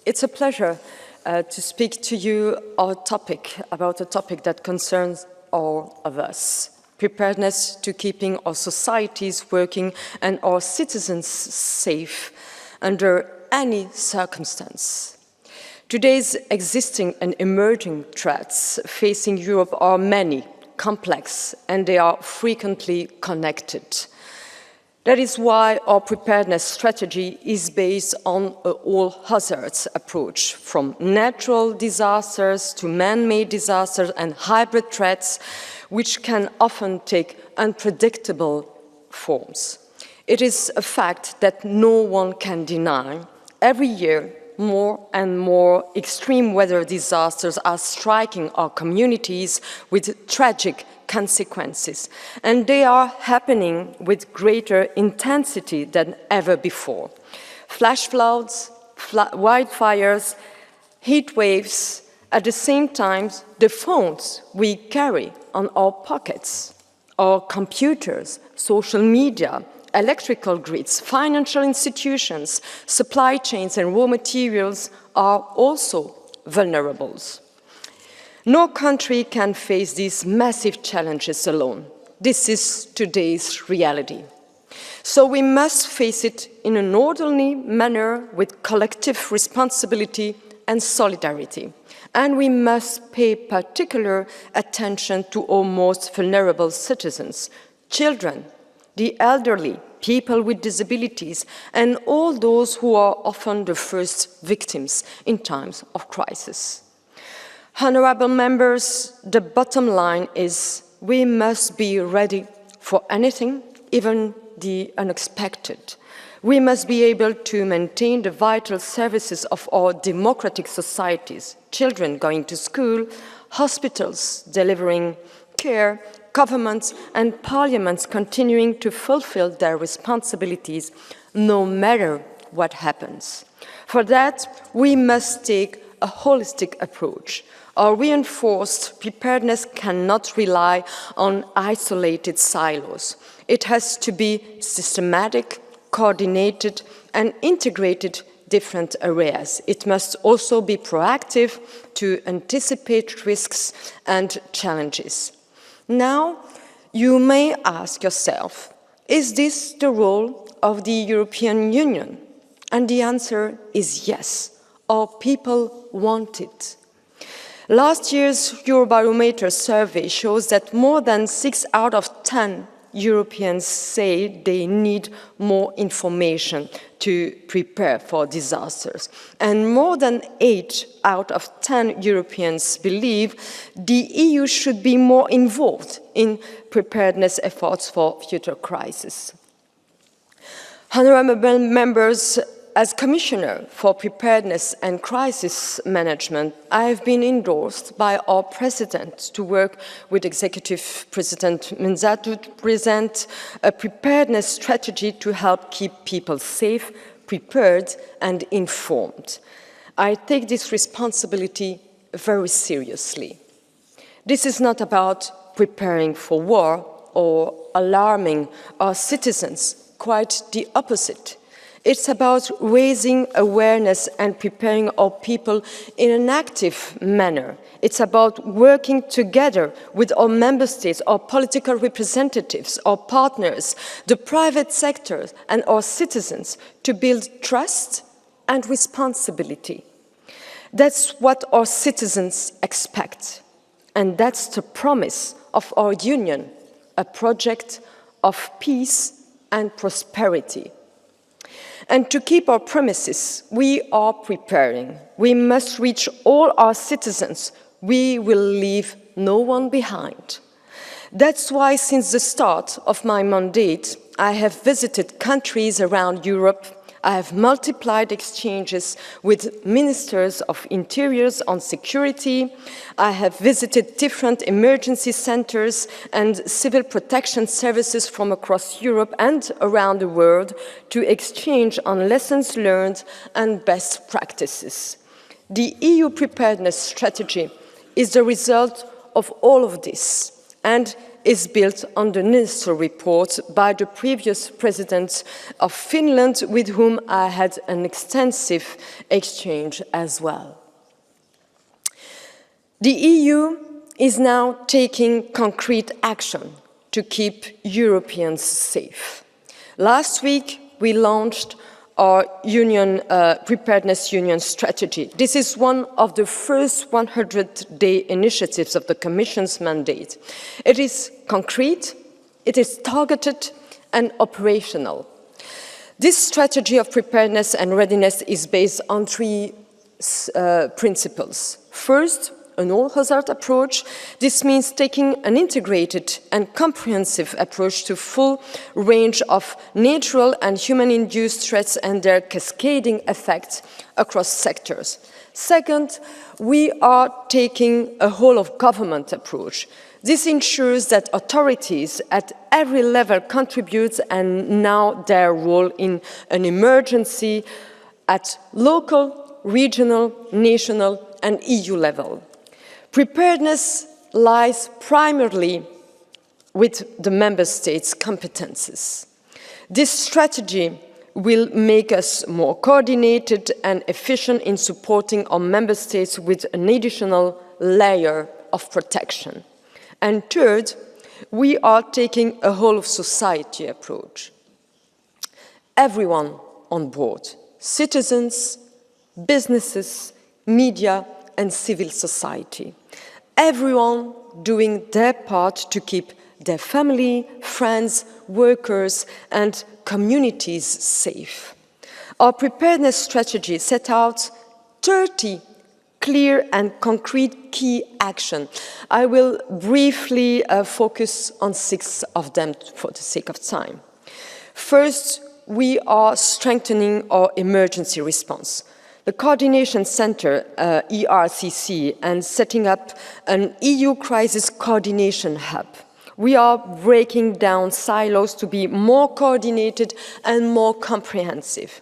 It's a pleasure to speak to you about a topic that concerns all of us. Preparedness to keeping our societies working and our citizens safe under any circumstance. Today's existing and emerging threats facing Europe are many, complex, and they are frequently connected. That is why our preparedness strategy is based on an all-hazards approach, from natural disasters to man-made disasters and hybrid threats, which can often take unpredictable forms. It is a fact that no one can deny. Every year, more and more extreme weather disasters are striking our communities with tragic consequences, and they are happening with greater intensity than ever before. Flash floods, wildfires, heat waves, at the same time, the phones we carry on our pockets, our computers, social media, electrical grids, financial institutions, supply chains and raw materials are also vulnerables. No country can face these massive challenges alone. This is today's reality. So we must face it in an orderly manner with collective responsibility and solidarity. And we must pay particular attention to our most vulnerable citizens, children, the elderly, people with disabilities, and all those who are often the first victims in times of crisis. Honourable members, the bottom line is we must be ready for anything, even the unexpected. We must be able to maintain the vital services of our democratic societies, children going to school, hospitals delivering care, governments and parliaments continuing to fulfill their responsibilities no matter what happens. For that, we must take a holistic approach. Our reinforced preparedness cannot rely on isolated silos. It has to be systematic, coordinated, and integrated different areas. It must also be proactive to anticipate risks and challenges. Now, you may ask yourself, is this the role of the European Union? And the answer is yes. Our people want it. Last year's Eurobarometer survey shows that more than 6 out of 10 Europeans say they need more information to prepare for disasters. And more than 8 out of 10 Europeans believe the EU should be more involved in preparedness efforts for future crises. Honourable members, as Commissioner for Preparedness and Crisis Management, I have been endorsed by our President to work with Executive President Menza to present a preparedness strategy to help keep people safe, prepared and informed. I take this responsibility very seriously. This is not about preparing for war or alarming our citizens, quite the opposite. It's about raising awareness and preparing our people in an active manner. It's about working together with our member states, our political representatives, our partners, the private sector and our citizens to build trust and responsibility. That's what our citizens expect. And that's the promise of our union, a project of peace and prosperity. And to keep our promises, we are preparing. We must reach all our citizens. We will leave no one behind. That's why since the start of my mandate, I have visited countries around Europe. I have multiplied exchanges with ministers of interiors on security. I have visited different emergency centers and civil protection services from across Europe and around the world to exchange on lessons learned and best practices. The EU preparedness strategy is the result of all of this, and is built on the Nielsen report by the previous president of Finland, with whom I had an extensive exchange as well. The EU is now taking concrete action to keep Europeans safe. Last week, we launched our Preparedness Union strategy. This is one of the first 100-day initiatives of the Commission's mandate. It is concrete, it is targeted and operational. This strategy of preparedness and readiness is based on three principles. First, an all-hazard approach. This means taking an integrated and comprehensive approach to full range of natural and human-induced threats and their cascading effects across sectors. Second, we are taking a whole-of-government approach. This ensures that authorities at every level contribute and know their role in an emergency at local, regional, national and EU level. Preparedness lies primarily with the Member States' competences. This strategy will make us more coordinated and efficient in supporting our Member States with an additional layer of protection. And third, we are taking a whole-of-society approach. Everyone on board, citizens, businesses, media, and civil society. Everyone doing their part to keep their family, friends, workers, and communities safe. Our preparedness strategy set out 30 clear and concrete key actions. I will briefly focus on 6 of them for the sake of time. First, we are strengthening our emergency response. The Coordination Centre, ERCC, and setting up an EU Crisis Coordination Hub. We are breaking down silos to be more coordinated and more comprehensive.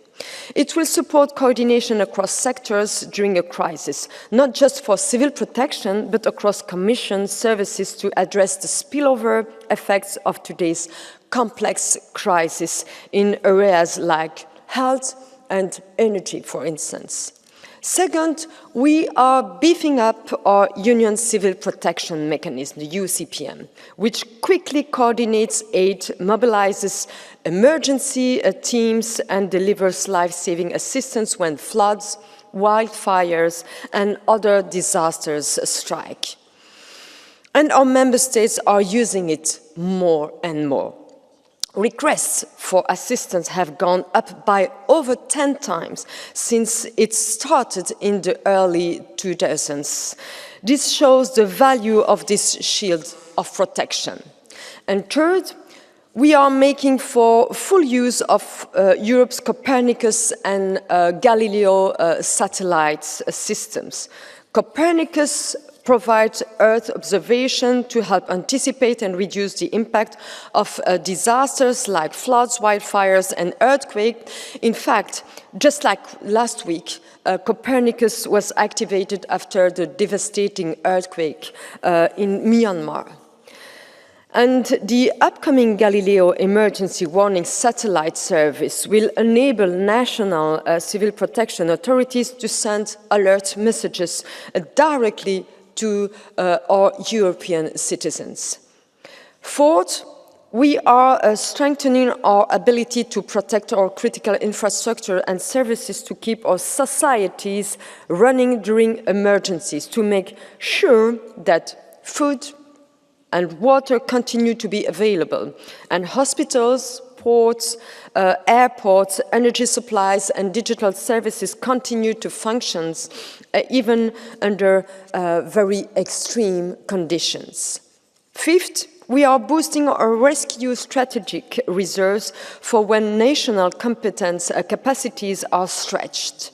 It will support coordination across sectors during a crisis, not just for civil protection, but across Commission services to address the spillover effects of today's complex crisis in areas like health and energy, for instance. Second, we are beefing up our Union Civil Protection Mechanism, the UCPM, which quickly coordinates aid, mobilizes emergency teams, and delivers life-saving assistance when floods, wildfires, and other disasters strike. And our member states are using it more and more. Requests for assistance have gone up by over 10 times since it started in the early 2000s. This shows the value of this shield of protection. And third, we are making for full use of Europe's Copernicus and Galileo satellite systems. Copernicus provides Earth observation to help anticipate and reduce the impact of disasters like floods, wildfires, and earthquakes. In fact, just like last week, Copernicus was activated after the devastating earthquake in Myanmar. And the upcoming Galileo Emergency Warning Satellite Service will enable national civil protection authorities to send alert messages directly to our European citizens. Fourth, we are strengthening our ability to protect our critical infrastructure and services to keep our societies running during emergencies, to make sure that food and water continue to be available, and hospitals, ports, airports, energy supplies, and digital services continue to function even under very extreme conditions. Fifth, we are boosting our rescue strategic reserves for when national competence capacities are stretched.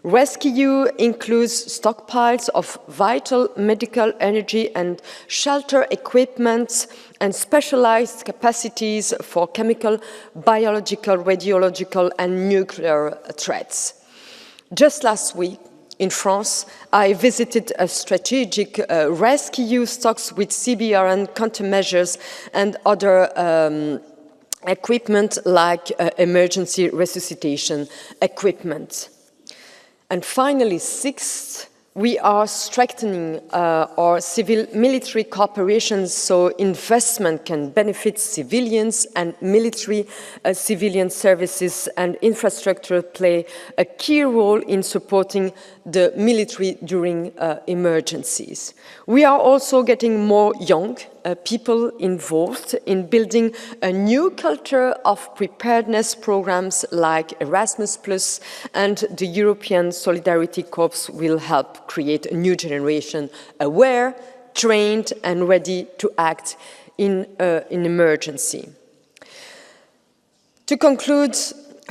Rescue includes stockpiles of vital medical, energy and shelter equipment and specialized capacities for chemical, biological, radiological and nuclear threats. Just last week, In France, I visited a strategic rescue stocks with CBR and countermeasures and other equipment like emergency resuscitation equipment. And finally, sixth, we are strengthening our civil-military cooperation so investment can benefit civilians and military civilian services and infrastructure play a key role in supporting the military during emergencies. We are also getting more young people involved in building a new culture of preparedness programs like Erasmus+, and the European Solidarity Corps will help create a new generation aware, trained and ready to act in an emergency. To conclude,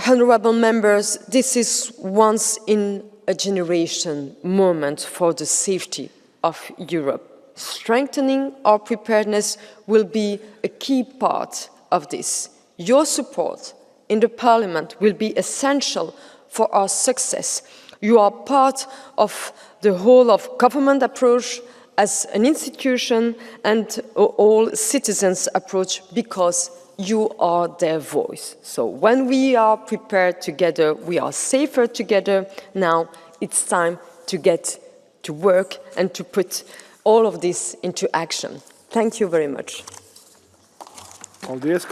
honourable members, this is once in a generation moment for the safety of Europe. Strengthening our preparedness will be a key part of this. Your support in the Parliament will be essential for our success. You are part of the whole of government approach as an institution and all citizens' approach because you are their voice. So when we are prepared together, we are safer together. Now it's time to get to work and to put all of this into action. Thank you very much.